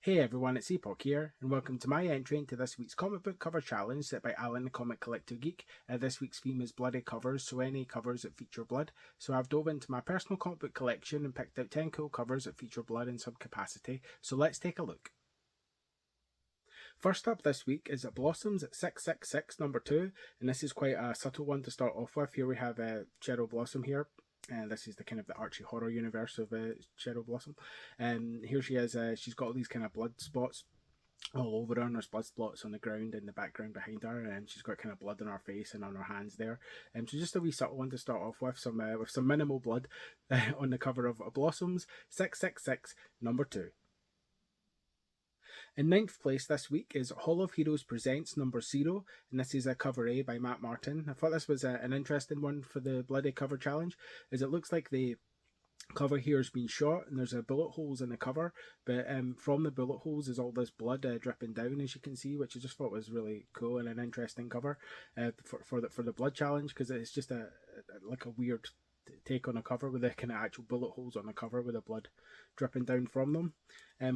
Hey everyone, it's Epoch here, and welcome to my entry into this week's comic book cover challenge set by Alan the Comic Collector Geek. This week's theme is bloody covers, so any covers that feature blood. So I've dove into my personal comic book collection and picked out 10 cool covers that feature blood in some capacity, so let's take a look. First up this week is Blossoms 666 number 2, and this is quite a subtle one to start off with. Here we have Cheryl Blossom here. And this is the kind of the Archie horror universe of Cheryl Blossom. And here she is. She's got all these kind of blood spots all over her, and there's blood spots on the ground in the background behind her, and she's got kind of blood on her face and on her hands there. So just a wee subtle one to start off with some minimal blood on the cover of Blossoms 666 number 2. In ninth place this week is Hall of Heroes Presents number 0, and this is a cover A by Matt Martin. I thought this was an interesting one for the bloody cover challenge, as it looks like the cover here has been shot and there's bullet holes in the cover, but from the bullet holes is all this blood dripping down, as you can see, which I just thought was really cool and an interesting cover for the blood challenge, because it's just like a weird take on a cover with the kind of actual bullet holes on the cover with the blood dripping down from them.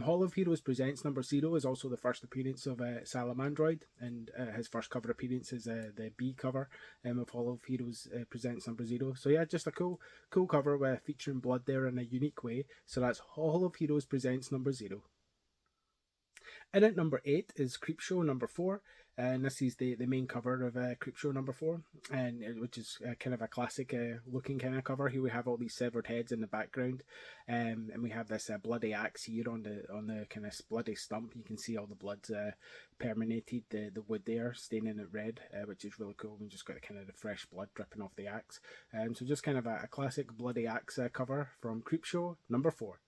Hall of Heroes Presents number 0 is also the first appearance of Salamandroid, and his first cover appearance is the B cover of Hall of Heroes Presents number 0. So yeah, just a cool cover with featuring blood there in a unique way. So that's Hall of Heroes Presents number 0. In at number 8 is Creepshow number 4, and this is the main cover of Creepshow number 4, and which is kind of a classic looking kind of cover. Here we have all these severed heads in the background, and we have this bloody axe here on the kind of bloody stump. You can see all the blood permeated the wood there, staining it red, which is really cool. We just got kind of the fresh blood dripping off the axe. So just kind of a classic bloody axe cover from Creepshow number 4.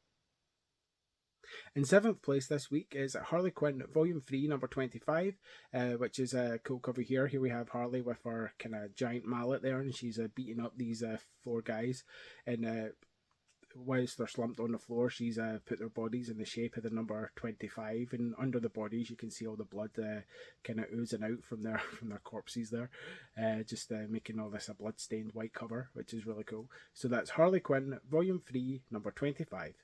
In seventh place this week is Harley Quinn Volume 3, number 25, which is a cool cover here. Here we have Harley with her kind of giant mallet there, and she's beating up these 4 guys. And whilst they're slumped on the floor, she's put their bodies in the shape of the number 25, and under the bodies you can see all the blood kind of oozing out from their corpses there, just making all this a blood-stained white cover, which is really cool. So that's Harley Quinn Volume 3, number 25.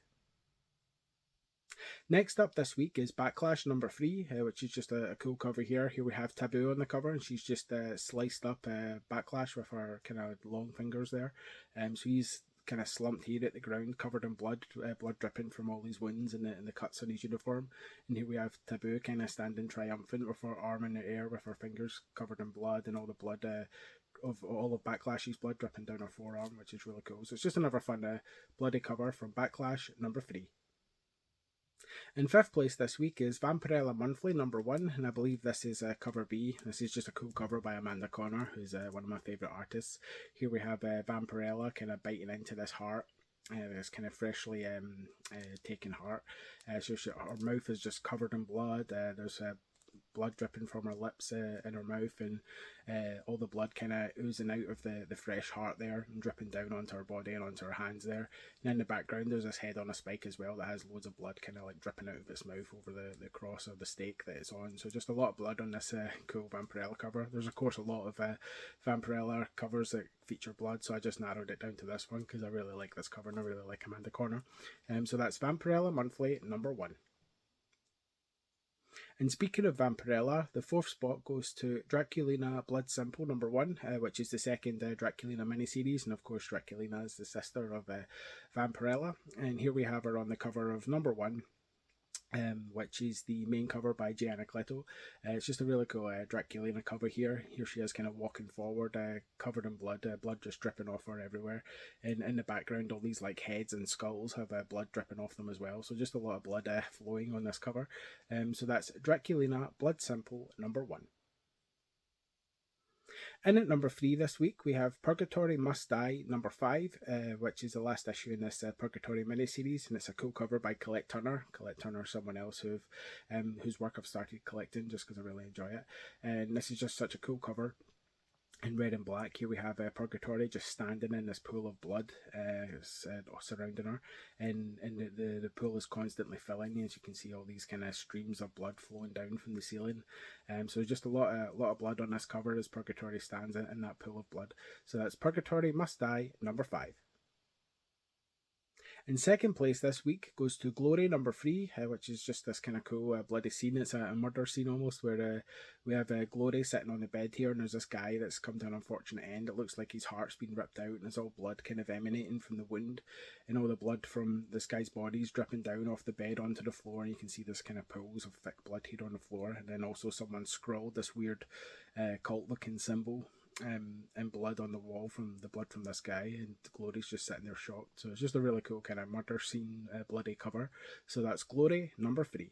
Next up this week is Backlash number 3, which is just a cool cover here. Here we have Taboo on the cover, and she's just sliced up Backlash with her kind of long fingers there. So he's kind of slumped here at the ground, covered in blood, blood dripping from all these wounds and the cuts on his uniform. And here we have Taboo kind of standing triumphant with her arm in the air, with her fingers covered in blood, and all the blood of all of Backlash's blood dripping down her forearm, which is really cool. So it's just another fun bloody cover from Backlash number 3. In fifth place this week is Vampirella Monthly number 1, and I believe this is cover B. This is just a cool cover by Amanda Connor, who's one of my favourite artists. Here we have Vampirella kind of biting into this heart, this kind of freshly taken heart. So her mouth is just covered in blood. There's blood dripping from her lips in her mouth, and all the blood kind of oozing out of the fresh heart there and dripping down onto her body and onto her hands there. And in the background there's this head on a spike as well that has loads of blood kind of like dripping out of its mouth over the cross or the stake that it's on. So just a lot of blood on this cool Vampirella cover. There's of course a lot of Vampirella covers that feature blood, so I just narrowed it down to this one because I really like this cover and I really like Amanda Connor. So that's Vampirella Monthly number 1. And speaking of Vampirella, the 4th spot goes to Draculina Blood Simple number 1, which is the second Draculina miniseries, and of course Draculina is the sister of Vampirella. And here we have her on the cover of number 1, which is the main cover by Gianna Cletto. It's just a really cool Draculina cover here. Here she is kind of walking forward, covered in blood, blood just dripping off her everywhere. And in the background, all these like heads and skulls have blood dripping off them as well. So just a lot of blood flowing on this cover. So that's Draculina Blood Simple number 1. And at number 3 this week, we have Purgatory Must Die number 5, which is the last issue in this Purgatory miniseries, and it's a cool cover by Colette Turner. Colette Turner is someone else whose work I've started collecting just because I really enjoy it. And this is just such a cool cover. In red and black, here we have Purgatory just standing in this pool of blood surrounding her, and the pool is constantly filling. As you can see, all these kind of streams of blood flowing down from the ceiling. So just a lot of blood on this cover as Purgatory stands in that pool of blood. So that's Purgatory Must Die number 5. In second place this week goes to Glory number 3, which is just this kind of cool bloody scene. It's a murder scene almost, where we have Glory sitting on the bed here, and there's this guy that's come to an unfortunate end. It looks like his heart's been ripped out, and there's all blood kind of emanating from the wound, and all the blood from this guy's body is dripping down off the bed onto the floor, and you can see this kind of pools of thick blood here on the floor, and then also someone scrawled this weird cult-looking symbol and blood on the wall from the blood from this guy, and Glory's just sitting there shocked. So it's just a really cool kind of murder scene, bloody cover. So that's Glory number 3.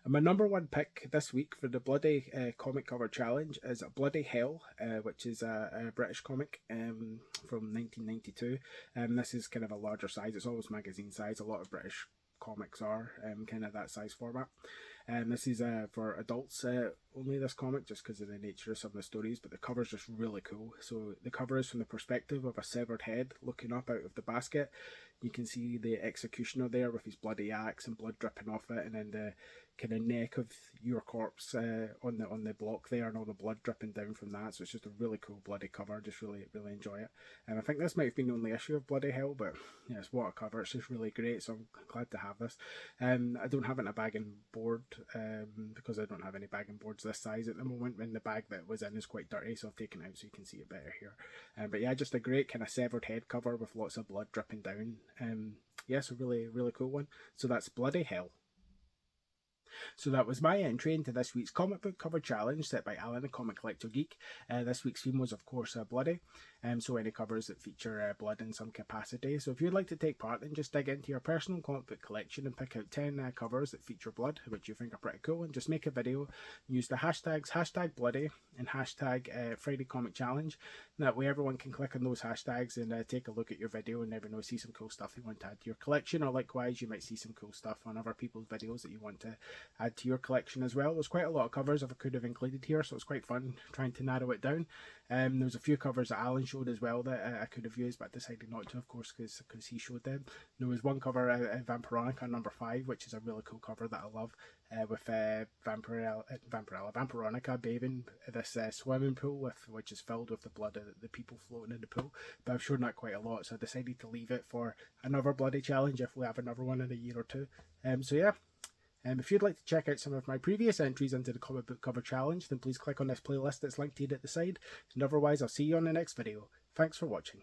And my number one pick this week for the bloody comic cover challenge is Bloody Hell, which is a British comic from 1992. This is kind of a larger size. It's always magazine size. A lot of British comics are kind of that size format. This is for adults only, this comic, just because of the nature of some of the stories, but the cover is just really cool. So the cover is from the perspective of a severed head looking up out of the basket. You can see the executioner there with his bloody axe and blood dripping off it, and then the kind of neck of your corpse on the block there, and all the blood dripping down from that. So it's just a really cool bloody cover. Just really enjoy it. And I think this might have been the only issue of Bloody Hell, but yeah, it's what a cover. It's just really great. So I'm glad to have this. I don't have it in a bag and board because I don't have any bag and boards this size at the moment, and the bag that was in is quite dirty, so I've taken it out so you can see it better here. But yeah, just a great kind of severed head cover with lots of blood dripping down. Yeah, so really cool one. So that's Bloody Hell. So that was my entry into this week's comic book cover challenge set by Alan the Comic Collector Geek. This week's theme was, of course, bloody. So any covers that feature blood in some capacity. So if you'd like to take part, then just dig into your personal comic book collection and pick out 10 covers that feature blood, which you think are pretty cool, and just make a video. Use the hashtags #bloody and Friday Comic Challenge. That way everyone can click on those hashtags and take a look at your video and never know, see some cool stuff you want to add to your collection, or likewise you might see some cool stuff on other people's videos that you want to add to your collection as well. There's quite a lot of covers I could have included here, so it's quite fun trying to narrow it down. There's a few covers that Alan showed as well that I could have used, but I decided not to, of course, because he showed them. There was one cover, Vampironica number 5, which is a really cool cover that I love, with Vampironica bathing this swimming pool which is filled with the blood of the people floating in the pool. But I've shown that quite a lot, so I decided to leave it for another bloody challenge if we have another one in a year or two. So yeah. If you'd like to check out some of my previous entries into the comic book cover challenge, then please click on this playlist that's linked here at the side. And otherwise, I'll see you on the next video. Thanks for watching.